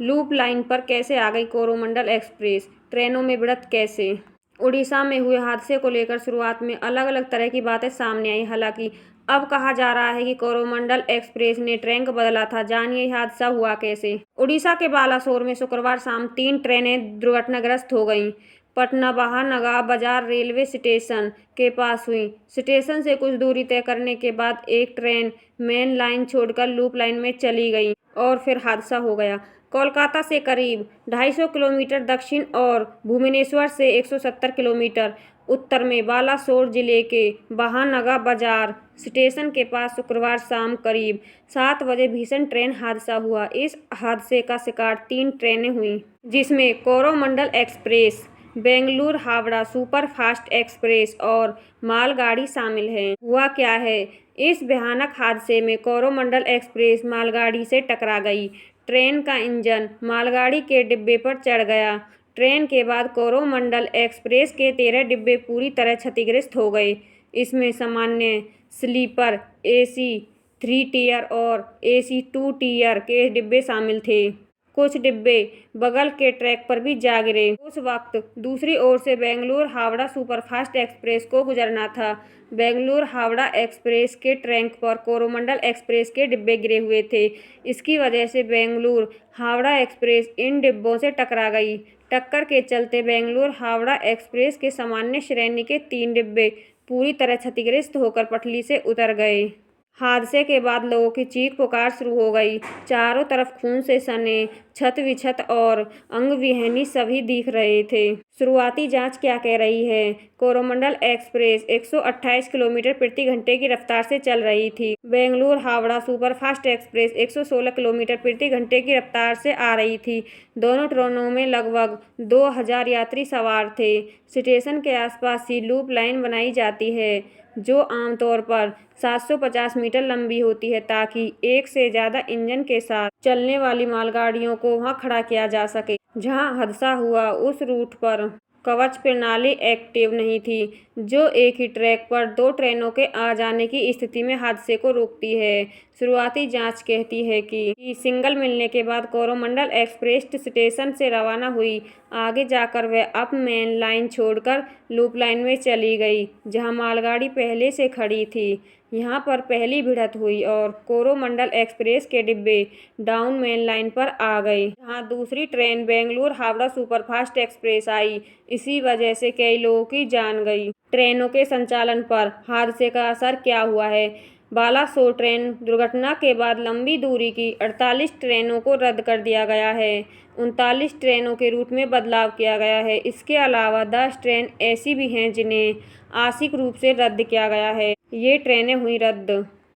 Loop line पर कैसे आ गई कोरोमंडल एक्सप्रेस, ट्रेनों में भिड़ंत कैसे? उड़ीसा में हुए हादसे को लेकर शुरुआत में अलग अलग तरह की बातें सामने आई। हालांकि अब कहा जा रहा है कि कोरोमंडल एक्सप्रेस ने ट्रैक बदला था। जानिए यह हादसा हुआ कैसे। उड़ीसा के बालासोर में शुक्रवार शाम 3 ट्रेनें दुर्घटनाग्रस्त हो गईं। पटना बहानगा बाजार रेलवे स्टेशन के पास हुई। स्टेशन से कुछ दूरी तय करने के बाद एक ट्रेन मेन लाइन छोड़कर लूप लाइन में चली गई और फिर हादसा हो गया। कोलकाता से करीब 250 किलोमीटर दक्षिण और भुवनेश्वर से 170 किलोमीटर उत्तर में बालासोर जिले के बहानगा बाजार स्टेशन के पास शुक्रवार शाम करीब 7 बजे भीषण ट्रेन हादसा हुआ। इस हादसे का शिकार 3 ट्रेनें हुईं, जिसमें Coromandel express, Bengaluru Howrah superfast express और मालगाड़ी शामिल हैं। हुआ क्या है? इस भयानक हादसे में कोरोमंडल एक्सप्रेस मालगाड़ी से टकरा गई। ट्रेन का इंजन मालगाड़ी के डिब्बे पर चढ़ गया। ट्रेन के बाद कोरोमंडल एक्सप्रेस के 13 डिब्बे पूरी तरह क्षतिग्रस्त हो गए। इसमें सामान्य, स्लीपर, एसी 3 टियर और एसी 2 टियर के डिब्बे शामिल थे। कुछ डिब्बे बगल के ट्रैक पर भी जा गिरे। उस वक्त दूसरी ओर से बेंगलुरु हावड़ा सुपरफास्ट एक्सप्रेस को गुजरना था। बेंगलुरु हावड़ा एक्सप्रेस के ट्रैक पर कोरोमंडल एक्सप्रेस के डिब्बे गिरे हुए थे। इसकी वजह से बेंगलुरु हावड़ा एक्सप्रेस इन डिब्बों से टकरा गई। टक्कर के चलते बेंगलुरु हावड़ा एक्सप्रेस के सामान्य श्रेणी के 3 डिब्बे पूरी तरह क्षतिग्रस्त होकर पटरी से उतर गए। हादसे के बाद लोगों की चीख पुकार शुरू हो गई। चारों तरफ खून से सने छत विक्षत और अंग विहीन सभी दिख रहे थे। शुरुआती जांच क्या कह रही है? कोरोमंडल एक्सप्रेस 128 किलोमीटर प्रति घंटे की रफ्तार से चल रही थी। Bengaluru Howrah superfast express 116 kilometre प्रति घंटे की रफ्तार से आ रही थी। दोनों ट्रेनों में लगभग 2000 यात्री सवार थे। स्टेशन के आसपास ही लूप लाइन बनाई जाती है, जो आमतौर पर 750 मीटर लंबी होती है, ताकि एक से ज़्यादा इंजन के साथ चलने वाली मालगाड़ियों को वहां खड़ा किया जा सके। जहां हादसा हुआ उस रूट पर कवच प्रणाली एक्टिव नहीं थी, जो एक ही ट्रैक पर 2 ट्रेनों के आ जाने की स्थिति में हादसे को रोकती है। शुरुआती जांच कहती है कि सिग्नल मिलने के बाद कोरोमंडल एक्सप्रेस स्टेशन से रवाना हुई। आगे जाकर वह अप मेन लाइन छोड़कर लूप लाइन में चली गई, जहां मालगाड़ी पहले से खड़ी थी। यहां पर पहली भिड़ंत हुई और कोरोमंडल एक्सप्रेस के डिब्बे डाउन मेन लाइन पर आ गए, जहां दूसरी train Bengaluru Howrah superfast express आई। इसी वजह से कई लोगों की जान गई। ट्रेनों के संचालन पर हादसे का असर क्या हुआ है? बालासोर ट्रेन दुर्घटना के बाद लंबी दूरी की 48 ट्रेनों को रद्द कर दिया गया है। 39 ट्रेनों के रूट में बदलाव किया गया है। इसके अलावा 10 ट्रेन ऐसी भी हैं जिन्हें आंशिक रूप से रद्द किया गया है। ये ट्रेनें हुई रद्द।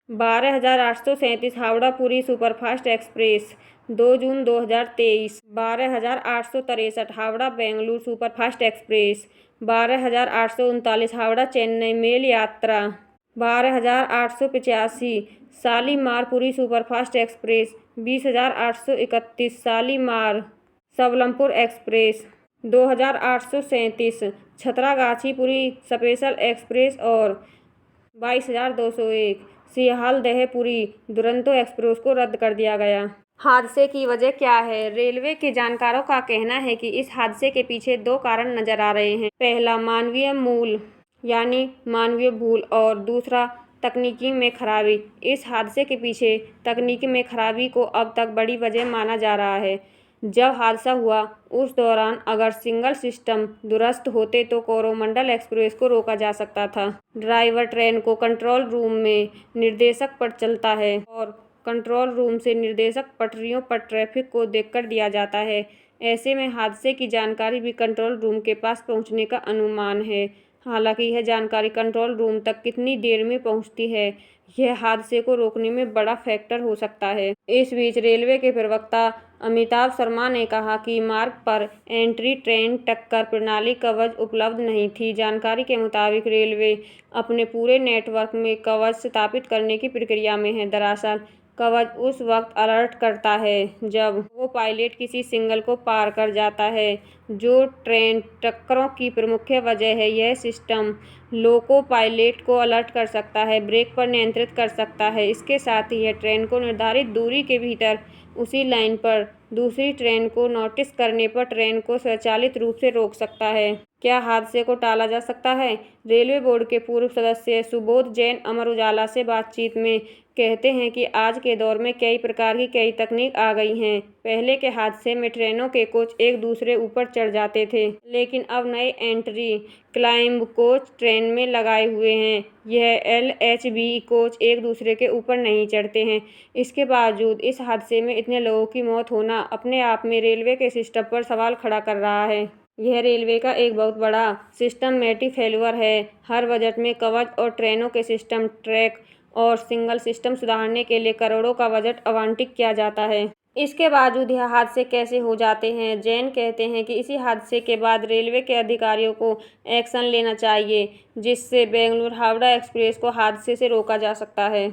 12,837 हावड़ा पुरी सुपरफास्ट एक्सप्रेस 2 जून 2023। 12,863 Howrah Bengaluru superfast express. 12,839 Howrah Chennai mail यात्रा। 12,885 Shalimar Puri superfast express. 20,831 Shalimar Sambalpur express. 2,837 Chhatragachi Puri special express और 22,201 सियालदह पुरी दुरंतो एक्सप्रेस को रद्द कर दिया गया। हादसे की वजह क्या है? रेलवे के जानकारों का कहना है कि इस हादसे के पीछे 2 कारण नजर आ रहे हैं। पहला मानवीय मूल यानी मानवीय भूल और दूसरा तकनीकी में खराबी। इस हादसे के पीछे तकनीकी में खराबी को अब तक बड़ी वजह माना जा रहा है। जब हादसा हुआ उस दौरान अगर सिग्नल सिस्टम दुरुस्त होते तो कोरोमंडल एक्सप्रेस को रोका जा सकता था। ड्राइवर ट्रेन को कंट्रोल रूम में निर्देशक पर चलता है और कंट्रोल रूम से निर्देशक पटरियों पर ट्रैफिक को देखकर दिया जाता है। ऐसे में हादसे की जानकारी भी कंट्रोल रूम के पास पहुंचने का अनुमान है। हालांकि यह जानकारी कंट्रोल रूम तक कितनी देर में पहुंचती है, यह हादसे को रोकने में बड़ा फैक्टर हो सकता है। इस बीच रेलवे के प्रवक्ता अमिताभ शर्मा ने कहा कि मार्ग पर एंट्री ट्रेन टक्कर प्रणाली कवच उपलब्ध नहीं थी। जानकारी के मुताबिक रेलवे अपने पूरे नेटवर्क में कवच स्थापित करने की प्रक्रिया में है। दरअसल कवच उस वक्त अलर्ट करता है जब वो पायलट किसी सिग्नल को पार कर जाता है जो ट्रेन टक्करों की प्रमुख वजह है। यह सिस्टम लोको पायलट को अलर्ट कर सकता है, ब्रेक पर नियंत्रित कर सकता है। इसके साथ ही यह ट्रेन को निर्धारित दूरी के भीतर उसी लाइन पर दूसरी ट्रेन को नोटिस करने पर ट्रेन को स्वचालित रूप से रोक सकता है। क्या हादसे को टाला जा सकता है? रेलवे बोर्ड के पूर्व सदस्य सुबोध जैन अमर उजाला से बातचीत में कहते हैं कि आज के दौर में कई प्रकार की कई तकनीक आ गई हैं। पहले के हादसे में ट्रेनों के कोच एक दूसरे ऊपर चढ़ जाते थे, लेकिन अब नए एंट्री क्लाइंब कोच ट्रेन में लगाए हुए हैं। यह LHB कोच एक दूसरे के ऊपर नहीं चढ़ते हैं। इसके बावजूद इस हादसे में इतने लोगों की मौत होना अपने आप में रेलवे के सिस्टम पर सवाल खड़ा कर रहा है। यह रेलवे का एक बहुत बड़ा सिस्टमैटिक फेल्यूर है। हर बजट में कवच और ट्रेनों के सिस्टम ट्रैक और सिग्नल सिस्टम सुधारने के लिए करोड़ों का बजट आवंटित किया जाता है। इसके बावजूद यह हादसे कैसे हो जाते हैं? जैन कहते हैं कि इसी हादसे के बाद रेलवे के अधिकारियों को एक्शन लेना चाहिए, जिससे बेंगलुरु हावड़ा एक्सप्रेस को हादसे से रोका जा सकता है।